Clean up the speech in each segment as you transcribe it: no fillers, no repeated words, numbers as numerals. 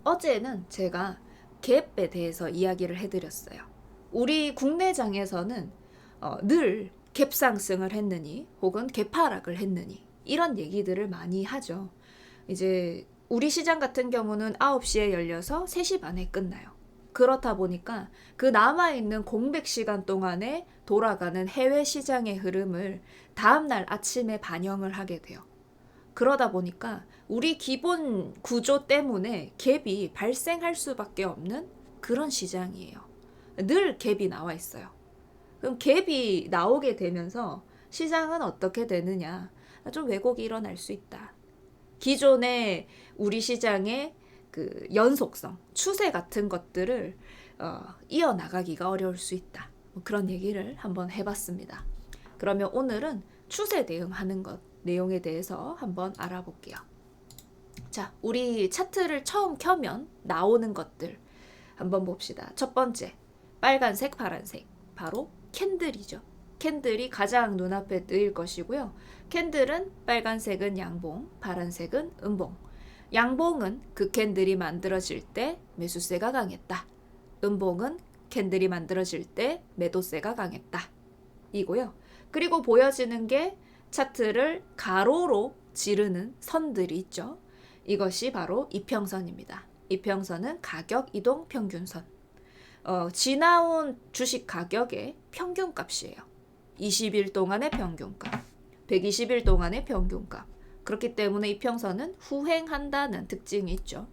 어제는 제가 갭에 대해서 이야기를 해드렸어요. 우리 국내장에서는 늘 갭 상승을 했느니 혹은 갭 하락을 했느니 이런 얘기들을 많이 하죠. 이제 우리 시장 같은 경우는 9시에 열려서 3시 반에 끝나요. 그렇다 보니까 그 남아있는 공백 시간 동안에 돌아가는 해외 시장의 흐름을 다음날 아침에 반영을 하게 돼요. 그러다 보니까 우리 기본 구조 때문에 갭이 발생할 수밖에 없는 그런 시장이에요. 늘 갭이 나와 있어요. 그럼 갭이 나오게 되면서 시장은 어떻게 되느냐? 좀 왜곡이 일어날 수 있다. 기존의 우리 시장의 그 연속성, 추세 같은 것들을 이어나가기가 어려울 수 있다. 그런 얘기를 한번 해봤습니다. 그러면 오늘은 추세 대응하는 것 내용에 대해서 한번 알아볼게요. 자, 우리 차트를 처음 켜면 나오는 것들 한번 봅시다. 첫 번째, 빨간색, 파란색. 바로 캔들이죠. 캔들이 가장 눈앞에 뜨일 것이고요. 캔들은 빨간색은 양봉, 파란색은 음봉. 양봉은 그 캔들이 만들어질 때 매수세가 강했다. 음봉은 캔들이 만들어질 때 매도세가 강했다. 이고요. 그리고 보여지는 게 차트를 가로로 지르는 선들이 있죠. 이것이 바로 이평선입니다. 이평선은 가격 이동 평균선. 지나온 주식 가격의 평균값이에요. 20일 동안의 평균값, 120일 동안의 평균값. 그렇기 때문에 이평선은 후행한다는 특징이 있죠.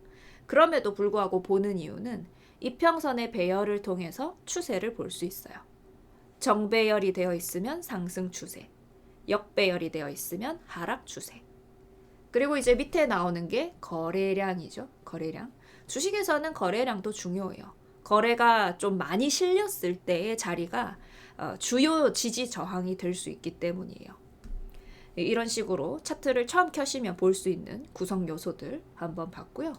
그럼에도 불구하고 보는 이유는 이평선의 배열을 통해서 추세를 볼 수 있어요. 정배열이 되어 있으면 상승 추세, 역배열이 되어 있으면 하락 추세. 그리고 이제 밑에 나오는 게 거래량이죠. 거래량. 주식에서는 거래량도 중요해요. 거래가 좀 많이 실렸을 때의 자리가 주요 지지 저항이 될 수 있기 때문이에요. 이런 식으로 차트를 처음 켜시면 볼 수 있는 구성 요소들 한번 봤고요.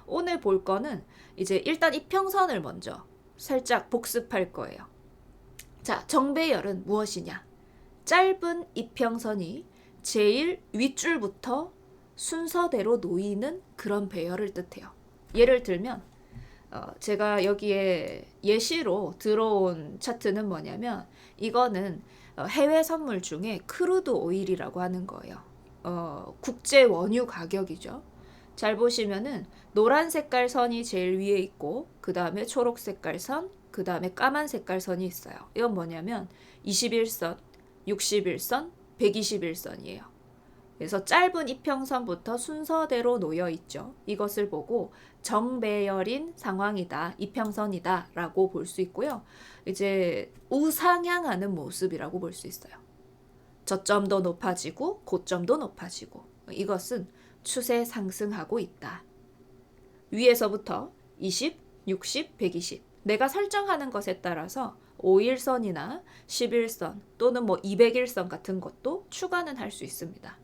오늘 볼 거는 이제 일단 이평선을 먼저 살짝 복습할 거예요. 자, 정배열은 무엇이냐? 짧은 이평선이 제일 윗줄부터 순서대로 놓이는 그런 배열을 뜻해요. 예를 들면 제가 여기에 예시로 들어온 차트는 뭐냐면 이거는 해외 선물 중에 크루드 오일이라고 하는 거예요. 국제 원유 가격이죠. 잘 보시면은 노란 색깔 선이 제일 위에 있고 그 다음에 초록 색깔 선, 그 다음에 까만 색깔 선이 있어요. 이건 뭐냐면 21선, 61선, 121선이에요. 그래서 짧은 이평선부터 순서대로 놓여 있죠. 이것을 보고 정배열인 상황이다, 이평선이다 라고 볼 수 있고요. 이제 우상향하는 모습이라고 볼 수 있어요. 저점도 높아지고 고점도 높아지고 이것은 추세 상승하고 있다. 위에서부터 20, 60, 120 내가 설정하는 것에 따라서 5일선이나 11선 또는 200일선 같은 것도 추가는 할 수 있습니다.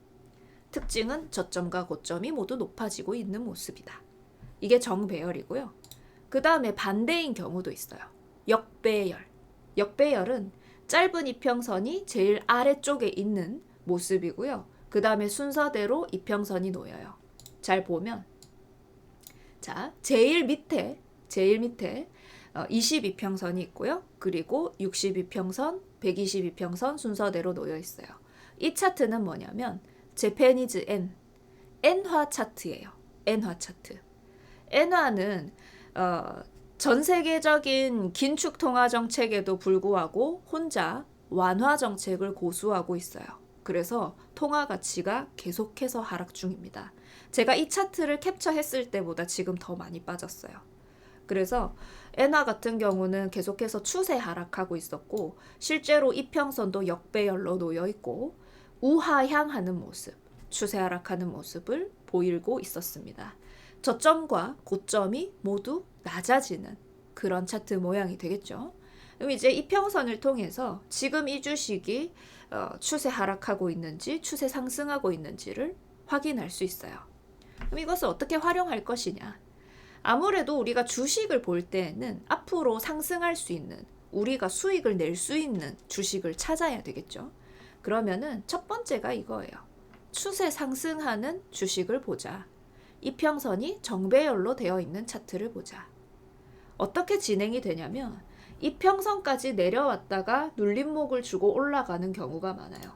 특징은 저점과 고점이 모두 높아지고 있는 모습이다. 이게 정배열이고요. 그 다음에 반대인 경우도 있어요. 역배열. 역배열은 짧은 이평선이 제일 아래쪽에 있는 모습이고요. 그 다음에 순서대로 이평선이 놓여요. 잘 보면 자, 제일 밑에 22평선이 있고요. 그리고 62평선, 122평선 순서대로 놓여 있어요. 이 차트는 뭐냐면 제페니즈 N화 차트예요. N화 차트. N화는 전 세계적인 긴축 통화 정책에도 불구하고 혼자 완화 정책을 고수하고 있어요. 그래서 통화 가치가 계속해서 하락 중입니다. 제가 이 차트를 캡처했을 때보다 지금 더 많이 빠졌어요. 그래서 엔화 같은 경우는 계속해서 추세 하락하고 있었고 실제로 이평선도 역배열로 놓여 있고 우하향하는 모습, 추세 하락하는 모습을 보이고 있었습니다. 저점과 고점이 모두 낮아지는 그런 차트 모양이 되겠죠. 그럼 이제 이평선을 통해서 지금 이 주식이 추세 하락하고 있는지 추세 상승하고 있는지를 확인할 수 있어요. 그럼 이것을 어떻게 활용할 것이냐? 아무래도 우리가 주식을 볼 때는 앞으로 상승할 수 있는 우리가 수익을 낼 수 있는 주식을 찾아야 되겠죠. 그러면은 첫 번째가 이거예요. 추세 상승하는 주식을 보자. 이평선이 정배열로 되어 있는 차트를 보자. 어떻게 진행이 되냐면 이평선까지 내려왔다가 눌림목을 주고 올라가는 경우가 많아요.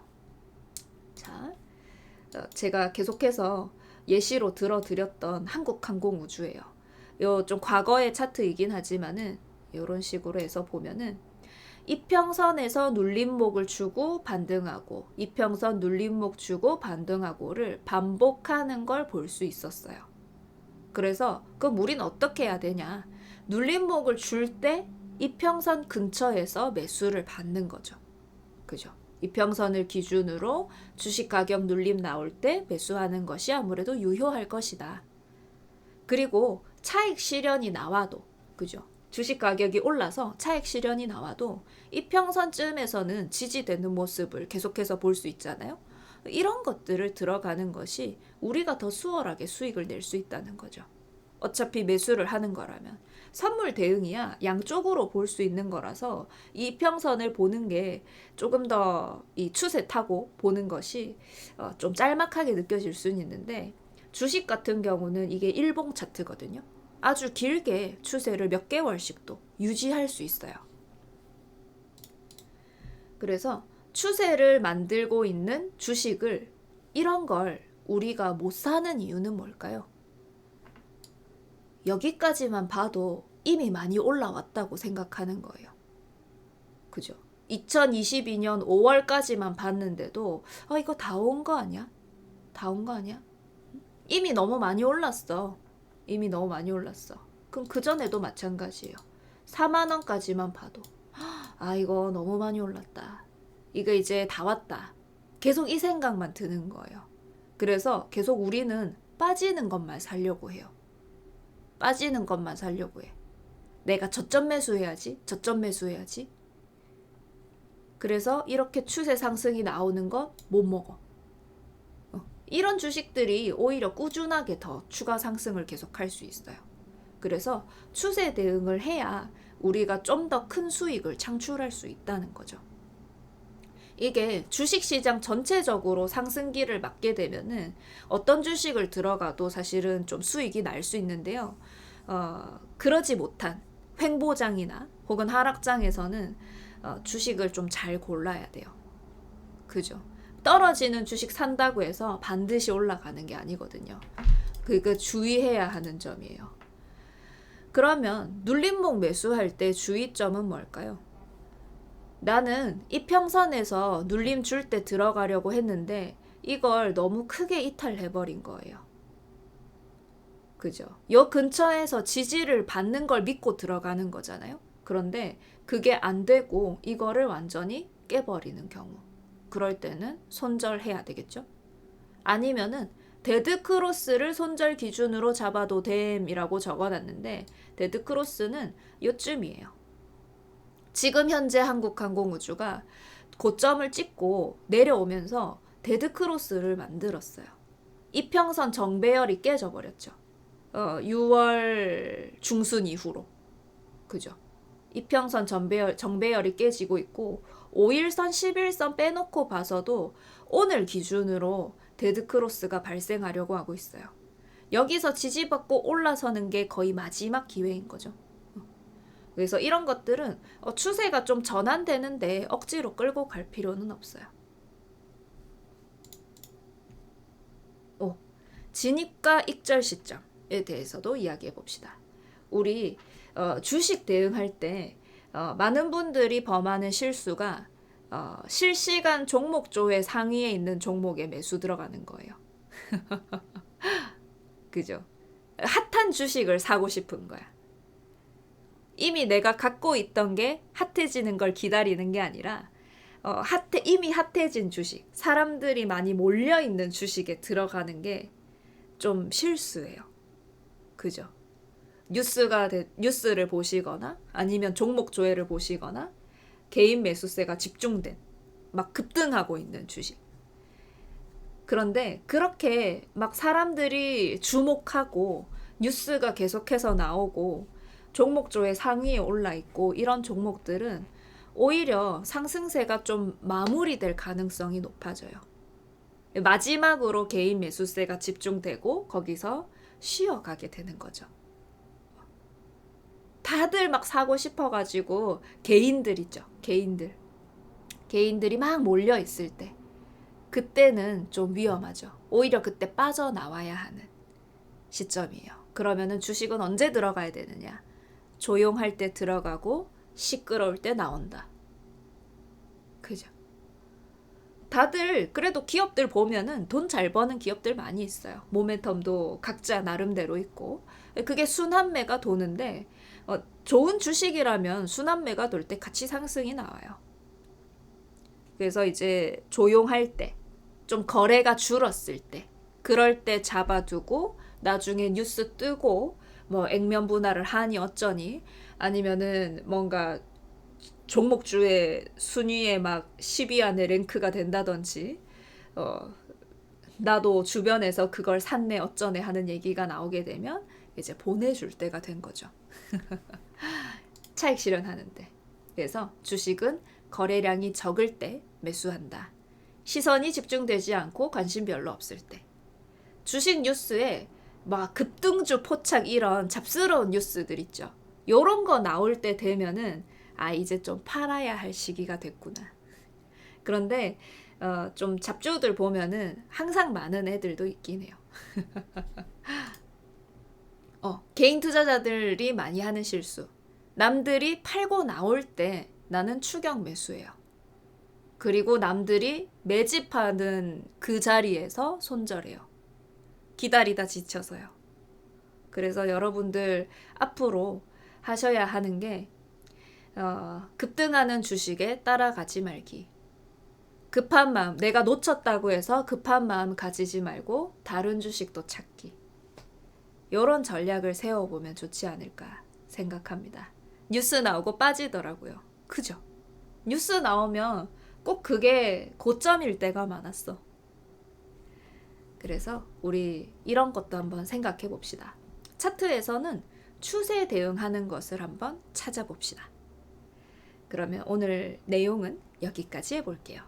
자, 제가 계속해서 예시로 들어드렸던 한국항공우주예요. 요 좀 과거의 차트이긴 하지만은 이런 식으로 해서 보면은 이평선에서 눌림목을 주고 반등하고 이평선 눌림목 주고 반등하고를 반복하는 걸 볼 수 있었어요. 그래서 그럼 우리는 어떻게 해야 되냐? 눌림목을 줄 때 이평선 근처에서 매수를 받는 거죠. 그죠? 이평선을 기준으로 주식 가격 눌림 나올 때 매수하는 것이 아무래도 유효할 것이다. 그리고 차익 실현이 나와도, 그죠? 주식 가격이 올라서 차익 실현이 나와도 이평선쯤에서는 지지되는 모습을 계속해서 볼 수 있잖아요. 이런 것들을 들어가는 것이 우리가 더 수월하게 수익을 낼 수 있다는 거죠. 어차피 매수를 하는 거라면. 선물 대응이야 양쪽으로 볼 수 있는 거라서 이 이평선을 보는 게 조금 더 이 추세 타고 보는 것이 좀 짤막하게 느껴질 수는 있는데, 주식 같은 경우는 이게 일봉 차트거든요. 아주 길게 추세를 몇 개월씩도 유지할 수 있어요. 그래서 추세를 만들고 있는 주식을, 이런 걸 우리가 못 사는 이유는 뭘까요? 여기까지만 봐도 이미 많이 올라왔다고 생각하는 거예요. 그죠? 2022년 5월까지만 봤는데도 이거 다 온 거 아니야? 다 온 거 아니야? 이미 너무 많이 올랐어. 이미 너무 많이 올랐어. 그럼 그전에도 마찬가지예요. 4만 원까지만 봐도 이거 너무 많이 올랐다. 이거 이제 다 왔다. 계속 이 생각만 드는 거예요. 그래서 계속 우리는 빠지는 것만 사려고 해요. 빠지는 것만 사려고 해. 내가 저점 매수해야지. 저점 매수해야지. 그래서 이렇게 추세 상승이 나오는 거 못 먹어. 이런 주식들이 오히려 꾸준하게 더 추가 상승을 계속할 수 있어요. 그래서 추세 대응을 해야 우리가 좀 더 큰 수익을 창출할 수 있다는 거죠. 이게 주식시장 전체적으로 상승기를 맞게 되면은 어떤 주식을 들어가도 사실은 좀 수익이 날 수 있는데요. 그러지 못한 횡보장이나 혹은 하락장에서는 주식을 좀 잘 골라야 돼요. 그죠? 떨어지는 주식 산다고 해서 반드시 올라가는 게 아니거든요. 그거 주의해야 하는 점이에요. 그러면 눌림목 매수할 때 주의점은 뭘까요? 나는 이평선에서 눌림 줄 때 들어가려고 했는데 이걸 너무 크게 이탈해버린 거예요. 그죠? 요 근처에서 지지를 받는 걸 믿고 들어가는 거잖아요. 그런데 그게 안 되고 이거를 완전히 깨버리는 경우, 그럴 때는 손절해야 되겠죠. 아니면은 데드크로스를 손절 기준으로 잡아도 됨이라고 적어놨는데, 데드크로스는 요쯤이에요. 지금 현재 한국항공우주가 고점을 찍고 내려오면서 데드크로스를 만들었어요. 이평선 정배열이 깨져버렸죠. 6월 중순 이후로. 그죠? 이평선 정배열이 깨지고 있고 5일선, 11선 빼놓고 봐서도 오늘 기준으로 데드크로스가 발생하려고 하고 있어요. 여기서 지지받고 올라서는 게 거의 마지막 기회인 거죠. 그래서 이런 것들은 추세가 좀 전환되는데 억지로 끌고 갈 필요는 없어요. 진입과 익절 시점에 대해서도 이야기해 봅시다. 우리 주식 대응할 때 많은 분들이 범하는 실수가 실시간 종목조회 상위에 있는 종목에 매수 들어가는 거예요. 그죠? 핫한 주식을 사고 싶은 거야. 이미 내가 갖고 있던 게 핫해지는 걸 기다리는 게 아니라 이미 핫해진 주식, 사람들이 많이 몰려있는 주식에 들어가는 게 좀 실수예요. 그죠? 뉴스를 보시거나 아니면 종목 조회를 보시거나 개인 매수세가 집중된 막 급등하고 있는 주식. 그런데 그렇게 막 사람들이 주목하고 뉴스가 계속해서 나오고 종목 조회 상위에 올라 있고 이런 종목들은 오히려 상승세가 좀 마무리될 가능성이 높아져요. 마지막으로 개인 매수세가 집중되고 거기서 쉬어가게 되는 거죠. 다들 막 사고 싶어가지고 개인들 있죠. 개인들이 막 몰려 있을 때 그때는 좀 위험하죠. 오히려 그때 빠져나와야 하는 시점이에요. 그러면은 주식은 언제 들어가야 되느냐? 조용할 때 들어가고 시끄러울 때 나온다. 그죠? 다들 그래도 기업들 보면은 돈 잘 버는 기업들 많이 있어요. 모멘텀도 각자 나름대로 있고 그게 순환매가 도는데 좋은 주식이라면 순환매가 돌 때 같이 상승이 나와요. 그래서 이제 조용할 때, 좀 거래가 줄었을 때, 그럴 때 잡아두고 나중에 뉴스 뜨고 뭐 액면 분할을 하니 어쩌니 아니면은 뭔가 종목주의 순위에 막 10위 안에 랭크가 된다든지 나도 주변에서 그걸 샀네 어쩌네 하는 얘기가 나오게 되면 이제 보내줄 때가 된 거죠. 차익 실현하는데. 그래서 주식은 거래량이 적을 때 매수한다. 시선이 집중되지 않고 관심 별로 없을 때. 주식 뉴스에 막 급등주 포착 이런 잡스러운 뉴스들 있죠. 요런 거 나올 때 되면은 이제 좀 팔아야 할 시기가 됐구나. 그런데 좀 잡주들 보면은 항상 많은 애들도 있긴 해요. 개인 투자자들이 많이 하는 실수. 남들이 팔고 나올 때 나는 추격 매수해요. 그리고 남들이 매집하는 그 자리에서 손절해요. 기다리다 지쳐서요. 그래서 여러분들 앞으로 하셔야 하는 게 급등하는 주식에 따라가지 말기. 급한 마음, 내가 놓쳤다고 해서 급한 마음 가지지 말고 다른 주식도 찾기. 이런 전략을 세워보면 좋지 않을까 생각합니다. 뉴스 나오고 빠지더라고요. 그죠? 뉴스 나오면 꼭 그게 고점일 때가 많았어. 그래서 우리 이런 것도 한번 생각해 봅시다. 차트에서는 추세 대응하는 것을 한번 찾아봅시다. 그러면 오늘 내용은 여기까지 해볼게요.